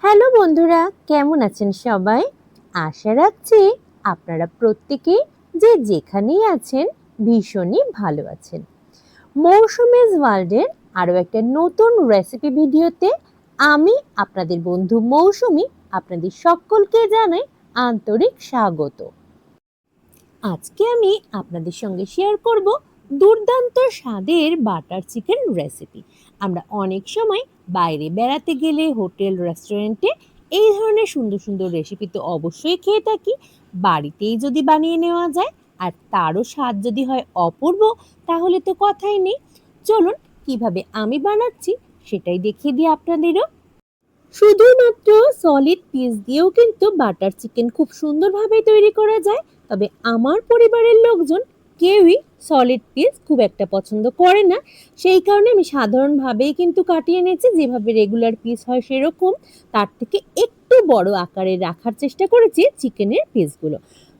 Hello বন্ধুরা, কেমন আছেন সবাই? আশা রাখছি আপনারা প্রত্যেকেই যে যেখানেই আছেন ভীষণই ভালো আছেন। মৌসুমীজ ওয়ার্ল্ডের আরও একটা নতুন রেসিপি ভিডিওতে আমি আপনাদের বন্ধু মৌসুমী আপনাদের সকলকে জানাই আন্তরিক স্বাগত। আজকে আমি আপনাদের সঙ্গে শেয়ার করব দুর্দান্ত স্বাদের বাটার চিকেন রেসিপি। আমরা অনেক সময় বাইরে বেড়াতে গেলে হোটেল রেস্টুরেন্টে এই ধরনের সুন্দর সুন্দর রেসিপি তো অবশ্যই খেয়ে থাকি। বাড়িতেই যদি বানিয়ে নেওয়া যায় আর তারও স্বাদ যদি হয় অপূর্ব, তাহলে তো কথাই নেই। চলুন কিভাবে আমি বানাচ্ছি সেটাই দেখিয়ে দিই আপনাদেরও। শুধুমাত্র সলিড পিস দিয়েও কিন্তু বাটার চিকেন খুব সুন্দরভাবে তৈরি করা যায়। তবে আমার পরিবারের লোকজন কেউই সলিড পিস খুব একটা পছন্দ করে না, সেই কারণে আমি সাধারণভাবেই কিন্তু কাটিয়ে নিয়েছি, যেভাবে রেগুলার পিস হয় সেরকম। তার থেকে একটু বড় আকারে রাখার চেষ্টা করেছি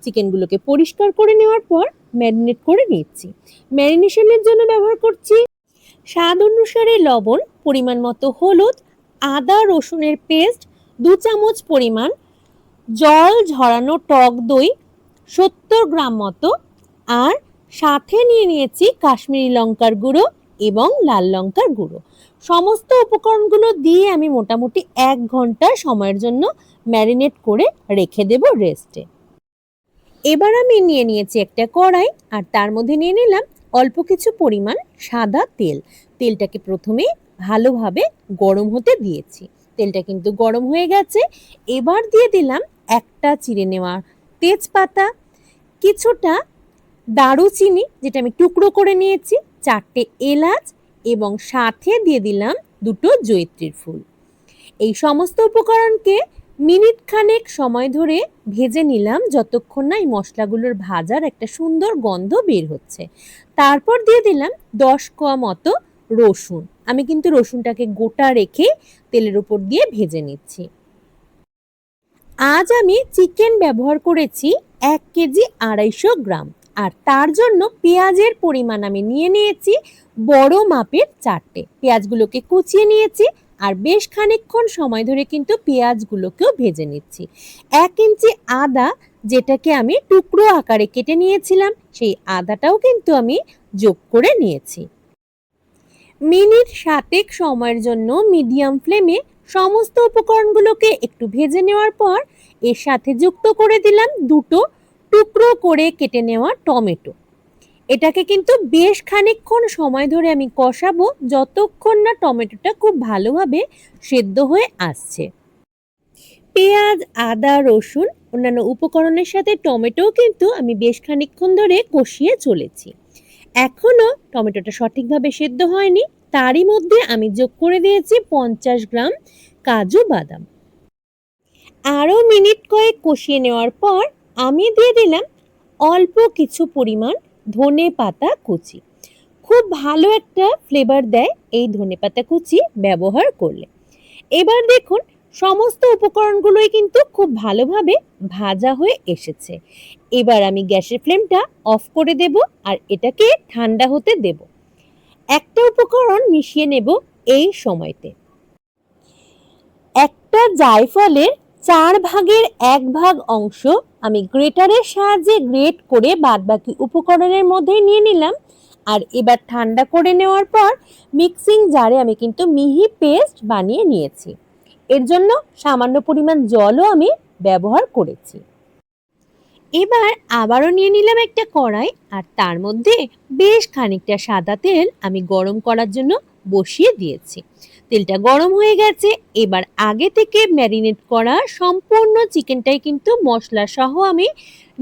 চিকেনগুলোকে পরিষ্কার করে নেওয়ার পর ম্যারিনেট করে নিচ্ছি। ম্যারিনেশনের জন্য ব্যবহার করছি স্বাদ অনুসারে লবণ, পরিমাণ মতো হলুদ, আদা রসুনের পেস্ট 2 চামচ পরিমাণ, জল ঝরানো টক দই 70 গ্রাম মতো, আর সাথে নিয়ে নিয়েছি কাশ্মীরি লঙ্কার গুঁড়ো এবং লাল লঙ্কার গুঁড়ো। সমস্ত উপকরণগুলো দিয়ে আমি মোটামুটি 1 ঘন্টা সময়ের জন্য ম্যারিনেট করে রেখে দেব রেস্টে। এবার আমি নিয়ে নিয়েছি একটা কড়াই, আর তার মধ্যে নিয়ে নিলাম অল্প কিছু পরিমাণ সাদা তেল। তেলটাকে প্রথমে ভালোভাবে গরম হতে দিয়েছি। তেলটা কিন্তু গরম হয়ে গেছে। এবার দিয়ে দিলাম একটা চিড়ে নেওয়া তেজপাতা, কিছুটা দারুচিনি যেটা আমি টুকরো করে নিয়েছি, 4টে এলাচ এবং সাথে দিয়ে দিলাম 2টো জয়িত্রীর ফুল। এই সমস্ত উপকরণকে মিনিট খানেক সময় ধরে ভেজে নিলাম, যতক্ষণ না এই মশলাগুলোর ভাজার একটা সুন্দর গন্ধ বের হচ্ছে। তারপর দিয়ে দিলাম 10 কোয়া মতো রসুন। আমি কিন্তু রসুনটাকে গোটা রেখে তেলের উপর দিয়ে ভেজে নিচ্ছি। আজ আমি চিকেন ব্যবহার করেছি 1 কেজি 250 গ্রাম, আর তার জন্য পেঁয়াজের পরিমাণ আমি নিয়ে নিয়েছি বড় মাপের 4টে। পেঁয়াজগুলোকে কুচিয়ে নিয়েছি, আর বেশ খানিকক্ষণ সময় ধরে কিন্তু পেঁয়াজগুলোকেও ভেজে নিচ্ছি। 1 ইঞ্চি আদা, যেটাকে আমি টুকরো আকারে কেটে নিয়েছিলাম, সেই আদাটাও কিন্তু আমি যোগ করে নিয়েছি। মিনিট 7 সময়ের জন্য মিডিয়াম ফ্লেমে সমস্ত উপকরণগুলোকে একটু ভেজে নেওয়ার পর এর সাথে যুক্ত করে দিলাম 2টো টুকরো করে কেটে নেওয়া টমেটো। এটাকে কিন্তু বেশ খানিকক্ষণ সময় ধরে আমি কষাবো, যতক্ষণ না টমেটোটা খুব ভালোভাবে সেদ্ধ হয়ে আসছে। পেঁয়াজ, আদা, রসুন, অন্যান্য উপকরণের সাথে টমেটোও কিন্তু আমি বেশ খানিকক্ষণ ধরে কষিয়ে চলেছি। এখনো টমেটোটা সঠিকভাবে সেদ্ধ হয়নি, তারই মধ্যে আমি যোগ করে দিয়েছি 50 গ্রাম কাজু বাদাম। আরও মিনিট কয়েক কষিয়ে নেওয়ার পর আমি দিয়ে দিলাম অল্প কিছু পরিমাণ ধনে পাতা কুচি। খুব ভালো একটা ফ্লেভার দেয় এই ধনে পাতা কুচি ব্যবহার করলে। এবার দেখুন সমস্ত উপকরণগুলোই কিন্তু খুব ভালোভাবে ভাজা হয়ে এসেছে। এবার আমি গ্যাসের ফ্লেমটা অফ করে দেব, আর এটাকে ঠান্ডা হতে দেব। একটা উপকরণ মিশিয়ে নেব এই সময়তে। একটা জায়ফলের 4 ভাগের 1 ভাগ অংশ আমি গ্রেটারের সাহায্যে গ্রেট করে বাদবাকি উপকরণের মধ্যে নিয়ে নিলাম, আর এবার ঠান্ডা করে নেওয়ার পর মিক্সিং জারে আমি কিন্তু মিহি পেস্ট বানিয়ে নিয়েছি। এর জন্য সামান্য পরিমাণ জলও আমি ব্যবহার করেছি। এবার আবারও নিয়ে নিলাম একটা কড়াই, আর তার মধ্যে বেশ খানিকটা সাদা তেল আমি গরম করার জন্য বসিয়ে দিয়েছি। তেলটা গরম হয়ে গেছে। এবার আগে থেকে ম্যারিনেট করা সম্পূর্ণ চিকেনটাই কিন্তু মশলা সহ আমি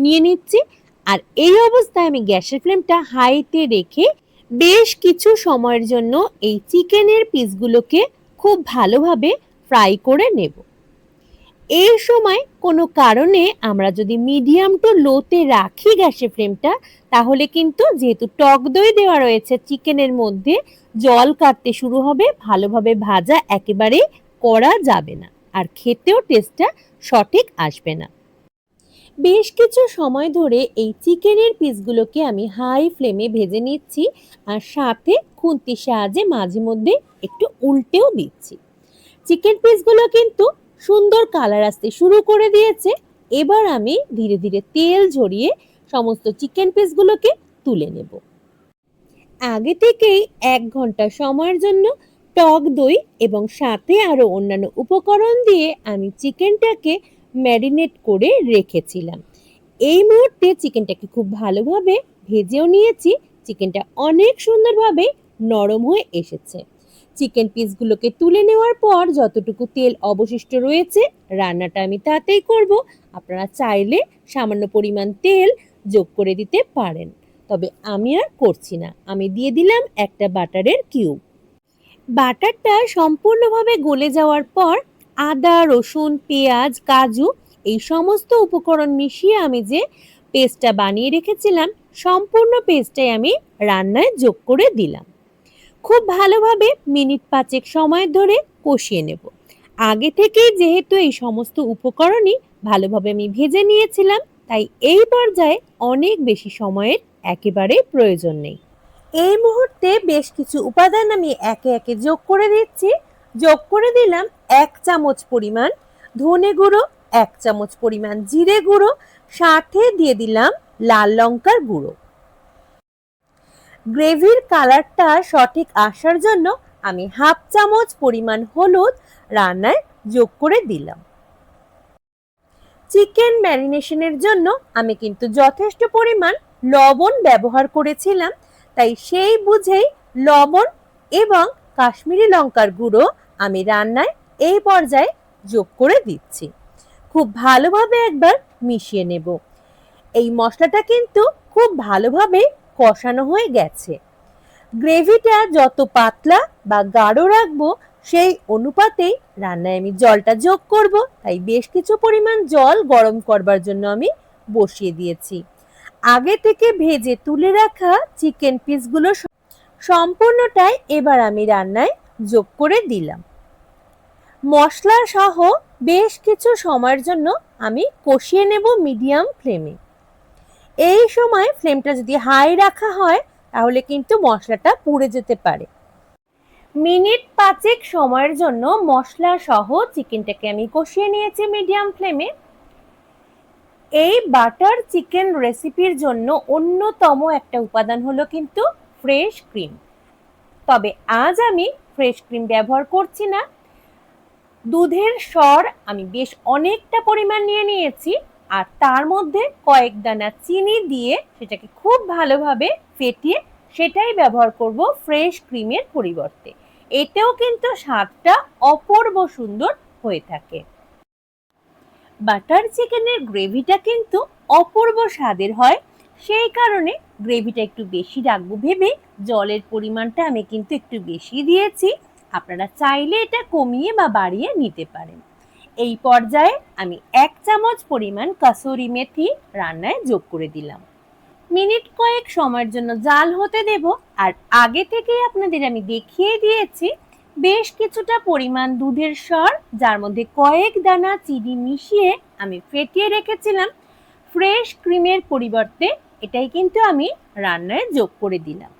নিয়ে নিচ্ছি, আর এই অবস্থায় আমি গ্যাসের ফ্লেমটা হাইতে রেখে বেশ কিছু সময়ের জন্য এই চিকেনের পিসগুলোকে খুব ভালোভাবে ফ্রাই করে নেব। এই সময় কোনো কারণে আমরা যদি মিডিয়াম টু লোতে রাখি গ্যাসের ফ্লেমটা, তাহলে কিন্তু যেহেতু টক দই দেওয়া রয়েছে চিকেনের মধ্যে, জল কাটতে শুরু হবে, ভালোভাবে ভাজা একেবারেই করা যাবে না, আর খেতেও টেস্টটা সঠিক আসবে না। বেশ কিছু সময় ধরে এই চিকেনের পিসগুলোকে আমি হাই ফ্লেমে ভেজে নিচ্ছি, আর সাথে খুন্তির সাহায্যে মাঝে মধ্যে একটু উল্টেও দিচ্ছি। চিকেন পিসগুলো কিন্তু সুন্দর কালার আসতে শুরু করে দিয়েছে। এবার আমি ধীরে ধীরে তেল ঝরিয়ে সমস্ত চিকেন পিসগুলোকে তুলে নেব। আগে থেকেই 1 ঘন্টা সময়ের জন্য টক দই এবং সাথে আরো অন্যান্য উপকরণ দিয়ে আমি চিকেনটাকে ম্যারিনেট করে রেখেছিলাম। এই মুহূর্তে চিকেনটাকে খুব ভালোভাবে ভেজেও নিয়েছি। চিকেনটা অনেক সুন্দরভাবে নরম হয়ে এসেছে। চিকেন পিসগুলোকে তুলে নেওয়ার পর যতটুকু তেল অবশিষ্ট রয়েছে রান্নাটা আমি তাতেই করব। আপনারা চাইলে সামান্য পরিমাণ তেল যোগ করে দিতে পারেন, তবে আমি আর করছি না। আমি দিয়ে দিলাম একটা বাটারের কিউব। বাটারটা সম্পূর্ণভাবে গলে যাওয়ার পর আদা, রসুন, পেঁয়াজ, কাজু এই সমস্ত উপকরণ মিশিয়ে আমি যে পেস্টটা বানিয়ে রেখেছিলাম সম্পূর্ণ পেস্টটাই আমি রান্নায় যোগ করে দিলাম। খুব ভালোভাবে মিনিট 5 সময় ধরে কষিয়ে নেব। আগে থেকেই যেহেতু এই সমস্ত উপকরণই ভালোভাবে আমি ভেজে নিয়েছিলাম, তাই এই পর্যায়ে অনেক বেশি সময়ের একেবারে প্রয়োজন নেই। এই মুহূর্তে বেশ কিছু উপাদান আমি একে একে যোগ করে দিচ্ছি। যোগ করে দিলাম 1 চামচ পরিমাণ ধনে গুঁড়ো, 1 চামচ পরিমাণ জিরে গুঁড়ো, সাথে দিয়ে দিলাম লাল লঙ্কার গুঁড়ো। গ্রেভির কালারটা সঠিক আসার জন্য আমি 1/2 চামচ পরিমাণ হলুদ রান্নায় যোগ করে দিলাম। চিকেন ম্যারিনেশনের জন্য আমি কিন্তু যথেষ্ট পরিমাণ লবণ ব্যবহার করেছিলাম, তাই সেই বুঝেই লবণ এবং কাশ্মীরি লঙ্কার গুঁড়ো আমি রান্নায় এই পর্যায়ে যোগ করে দিচ্ছি। খুব ভালোভাবে একবার মিশিয়ে নেব। এই মশলাটা কিন্তু খুব ভালোভাবে কষানো হয়ে গেছে। গ্রেভিটা যত পাতলা বা গাঢ় রাখবো সেই অনুপাতেই রান্নায় আমি জলটা যোগ করব, তাই বেশ কিছু পরিমাণ জল গরম করবার জন্য আমি বসিয়ে দিয়েছি। আগে থেকে ভেজে তুলে রাখা চিকেন পিসগুলো সম্পূর্ণটাই এবার আমি রান্নায় যোগ করে দিলাম। মশলা সহ বেশ কিছু সময়ের জন্য আমি কষিয়ে নেব মিডিয়াম ফ্লেমে। এই সময় ফ্লেমটা যদি হাই রাখা হয় তাহলে কিন্তু মশলাটা পুড়ে যেতে পারে। মিনিট 5 সময়ের জন্য মশলা সহ চিকেনটাকে আমি কষিয়ে নিয়েছি মিডিয়াম ফ্লেমে। এই বাটার চিকেন রেসিপির জন্য অন্যতম একটা উপাদান হলো কিন্তু ফ্রেশ ক্রিম। তবে আজ আমি ফ্রেশ ক্রিম ব্যবহার করছি না। দুধের সর আমি বেশ অনেকটা পরিমাণ নিয়ে নিয়েছি, আর তার মধ্যে কয়েক দানা চিনি দিয়ে সেটাকে খুব ভালোভাবে ফেটিয়ে সেটাই ব্যবহার করব ফ্রেশ ক্রিমের পরিবর্তে। এতেও কিন্তু স্বাদটা অপূর্ব সুন্দর হয়ে থাকে। বাটার চিকেনের গ্রেভিটা কিন্তু অপূর্ব স্বাদের হয়, সেই কারণে গ্রেভিটা একটু বেশি রাখবো ভেবে জলের পরিমাণটা আমি কিন্তু একটু বেশি দিয়েছি। আপনারা চাইলে এটা কমিয়ে বা বাড়িয়ে নিতে পারেন। এই পর্যায়ে আমি 1 চামচ পরিমাণ কাসুরি মেথি রান্নায় যোগ করে দিলাম। মিনিট কয়েক সময়ের জন্য জাল হতে দেব। আর আগে থেকেই আপনাদের আমি দেখিয়ে দিয়েছি বেশ কিছুটা পরিমাণ দুধের সর, যার মধ্যে কয়েক দানা চিনি মিশিয়ে আমি ফেটিয়ে রেখেছিলাম। ফ্রেশ ক্রিমের পরিবর্তে এটাই কিন্তু আমি রান্নায় যোগ করে দিলাম।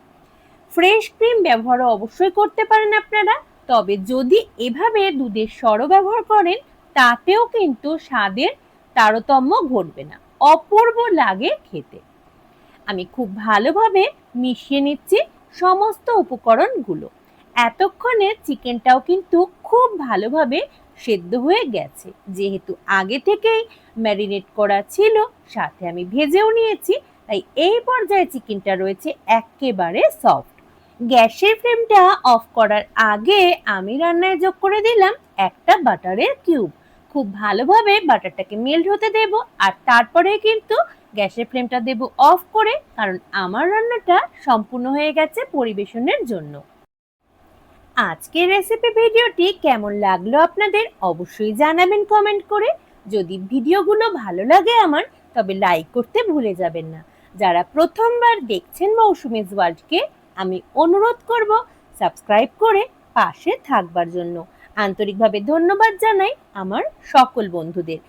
ফ্রেশ ক্রিম ব্যবহারও অবশ্যই করতে পারেন আপনারা, তবে যদি এভাবে দুধের সরও ব্যবহার করেন তাতেও কিন্তু স্বাদের তারতম্য ঘটবে না, অপূর্ব লাগে খেতে। আমি খুব ভালোভাবে মিশিয়ে নিচ্ছি সমস্ত উপকরণগুলো। এতক্ষণে চিকেনটাও কিন্তু খুব ভালোভাবে সেদ্ধ হয়ে গেছে, যেহেতু আগে থেকেই ম্যারিনেট করা ছিল, সাথে আমি ভেজেও নিয়েছি, তাই এই পর্যায়ে চিকেনটা রয়েছে একেবারে সফট। গ্যাসের ফ্লেমটা অফ করার আগে আমি রান্নায় যোগ করে দিলাম একটা বাটারের কিউব। খুব ভালোভাবে বাটারটাকে মেল্ট হতে দেব, আর তারপরে কিন্তু গ্যাসের ফ্লেমটা দেব অফ করে, কারণ আমার রান্নাটা সম্পূর্ণ হয়ে গেছে পরিবেশনের জন্য। আজকের রেসিপি ভিডিওটি কেমন লাগলো আপনাদের অবশ্যই জানাবেন কমেন্ট করে। যদি ভিডিওগুলো ভালো লাগে আমার, তবে লাইক করতে ভুলে যাবেন না। যারা প্রথমবার দেখছেন মৌসুমীজ ওয়ার্ল্ডকে, আমি অনুরোধ করব সাবস্ক্রাইব করে পাশে থাকবার জন্য। আন্তরিকভাবে ধন্যবাদ জানাই আমার সকল বন্ধুদের।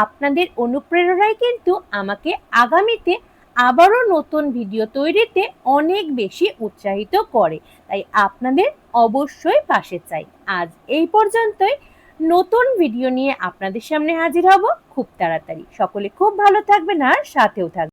আপনাদের অনুপ্রেরণাই কিন্তু আমাকে আগামীতে আবারও নতুন ভিডিও তৈরিতে অনেক বেশি উৎসাহিত করে, তাই আপনাদের অবশ্যই পাশে চাই। আজ এই পর্যন্তই। নতুন ভিডিও নিয়ে আপনাদের সামনে হাজির হব খুব তাড়াতাড়ি। সকলে খুব ভালো থাকবেন আর সাথেও থাকবেন।